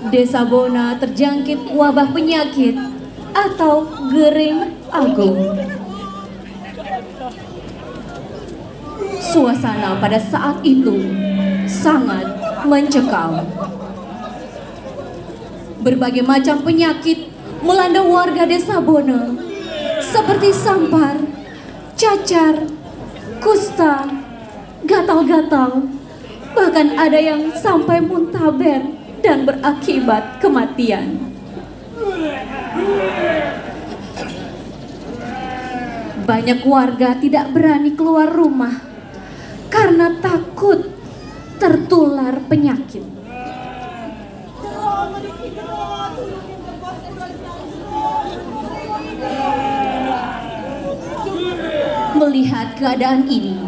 Desa Bona terjangkit wabah penyakit atau Gering Agung. Suasana pada saat itu sangat mencekam. Berbagai macam penyakit melanda warga Desa Bona, seperti sampar, cacar, kusta, gatal-gatal, bahkan ada yang sampai muntaber dan berakibat kematian. Banyak warga tidak berani keluar rumah karena takut tertular penyakit. Melihat keadaan ini,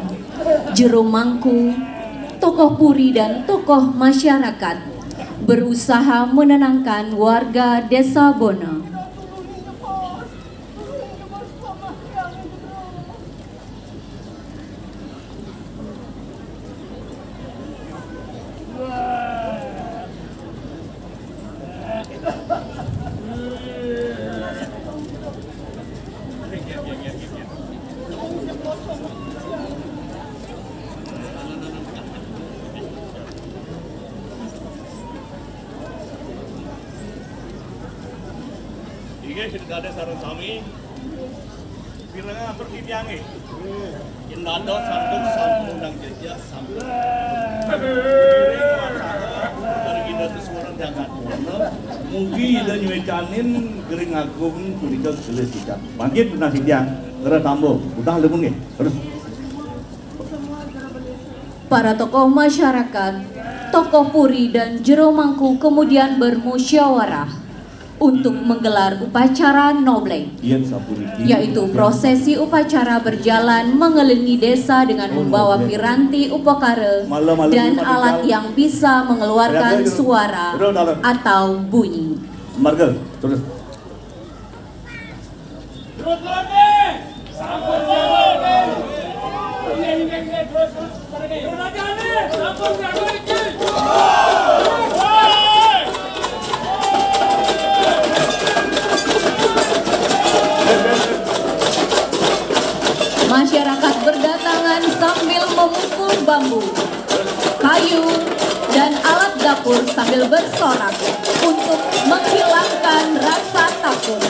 Jero Mangku, tokoh puri dan tokoh masyarakat berusaha menenangkan warga Desa Bona. Ini sudah ada sarung sami, piranga pertidiange, indado sambung sambung nang jejak sambung. Dari kita sesuatu jangan bono, mugi ida nyuecanin Gering Agung punika gelis tidak. Bangkit nasi tiang, terus tambah, udah lemun nih, terus. Para tokoh masyarakat, tokoh puri dan Jero Mangku kemudian bermusyawarah untuk menggelar upacara nobleng, yaitu prosesi upacara berjalan mengelilingi desa dengan membawa piranti upakara dan alat yang bisa mengeluarkan suara atau bunyi. Masyarakat berdatangan sambil memukul bambu, kayu, dan alat dapur sambil bersorak untuk menghilangkan rasa takut.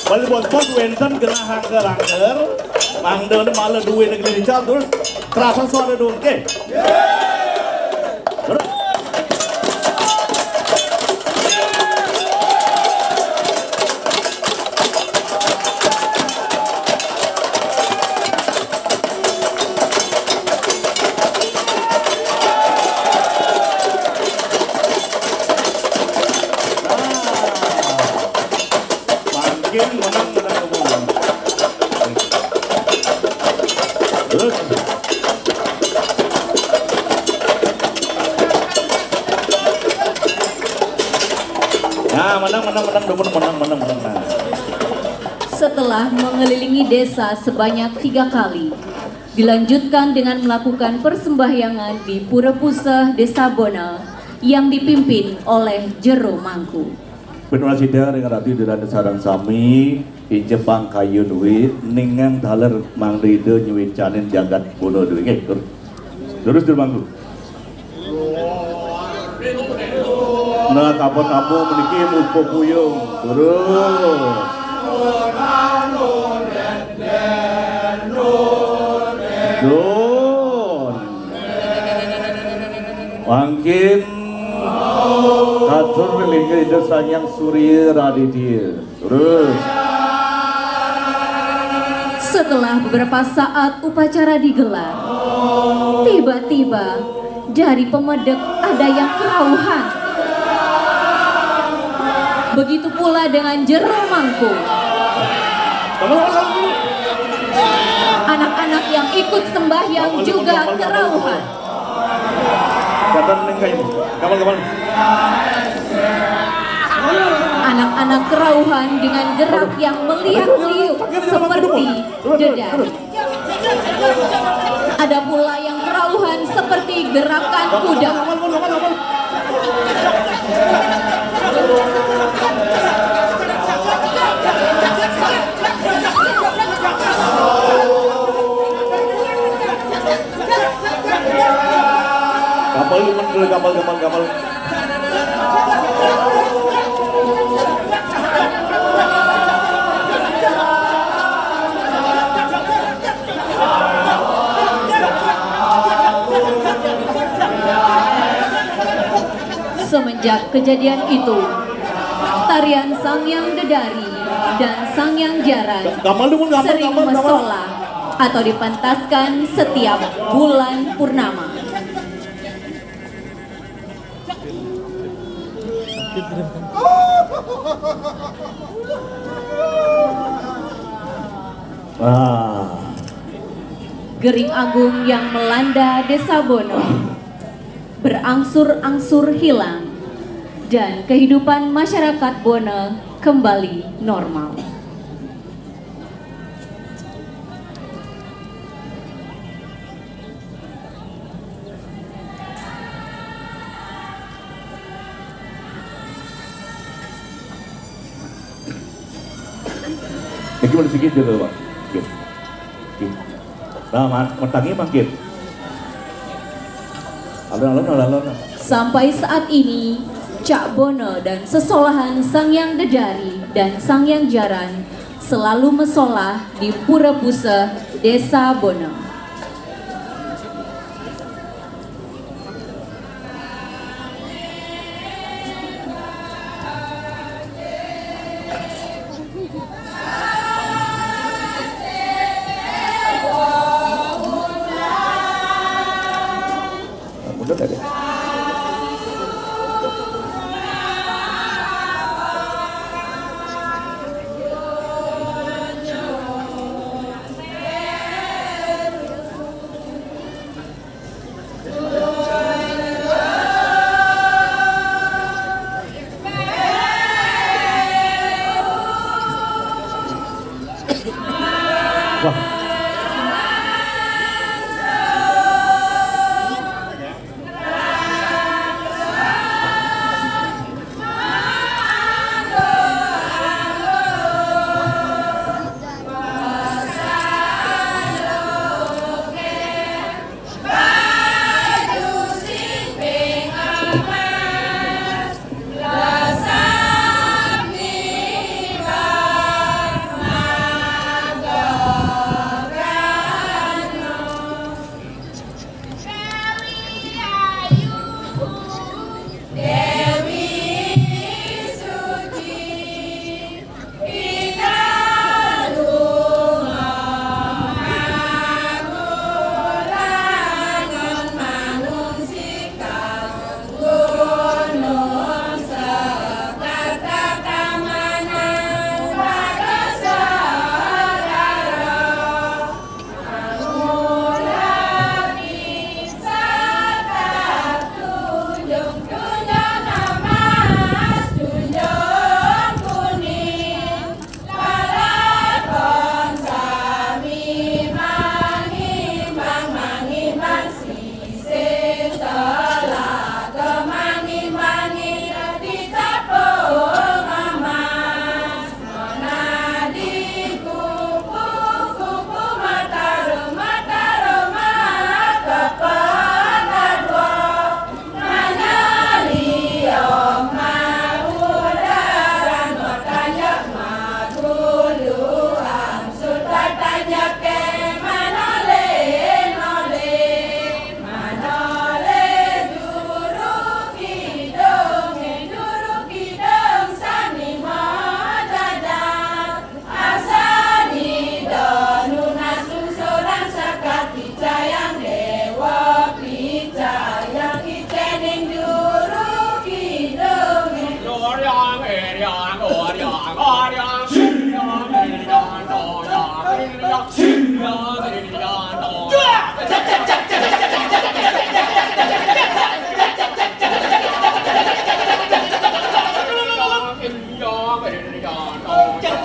Walaupun pun Wenton kena hangger-hangger, mangder malah duit negeri dicat terus terasa suara dong, oke? menang. Setelah mengelilingi desa sebanyak 3 kali, dilanjutkan dengan melakukan persembahyangan di Pura Puseh Desa Bona yang dipimpin oleh Jero Mangku. Penuh sidang dengan rati dan sarang sami di Jepang kayu duit ningang daler mang ride nyuwicanin jagat bono duit terus Mangku. Nah kapon-kapon meniki mupo puyung terus. Wangkin atur melingkar desa yang Surya Raditya terus. Setelah beberapa saat upacara digelar, tiba-tiba dari Pemedek ada yang kerauhan. Begitu pula dengan jero mangku. Anak-anak yang ikut sembahyang juga kerauhan. Anak-anak kerauhan dengan gerak yang meliak-liuk seperti dedari. Ada pula yang kerauhan seperti gerakan kuda. Kapal. Semenjak kejadian itu, tarian Sangyang Dedari dan Sangyang Jaran sering mesolah atau dipentaskan setiap bulan purnama. Gering agung yang melanda Desa Bono berangsur-angsur hilang dan kehidupan masyarakat Bono kembali normal. Ini boleh sedikit dulu, Pak. Nah, mentangi makin. Alon. Sampai saat ini, Cak Bono dan sesolahan Sangyang Dedari dan Sangyang Jaran selalu mesolah di Pura Pusa, Desa Bono. Jangan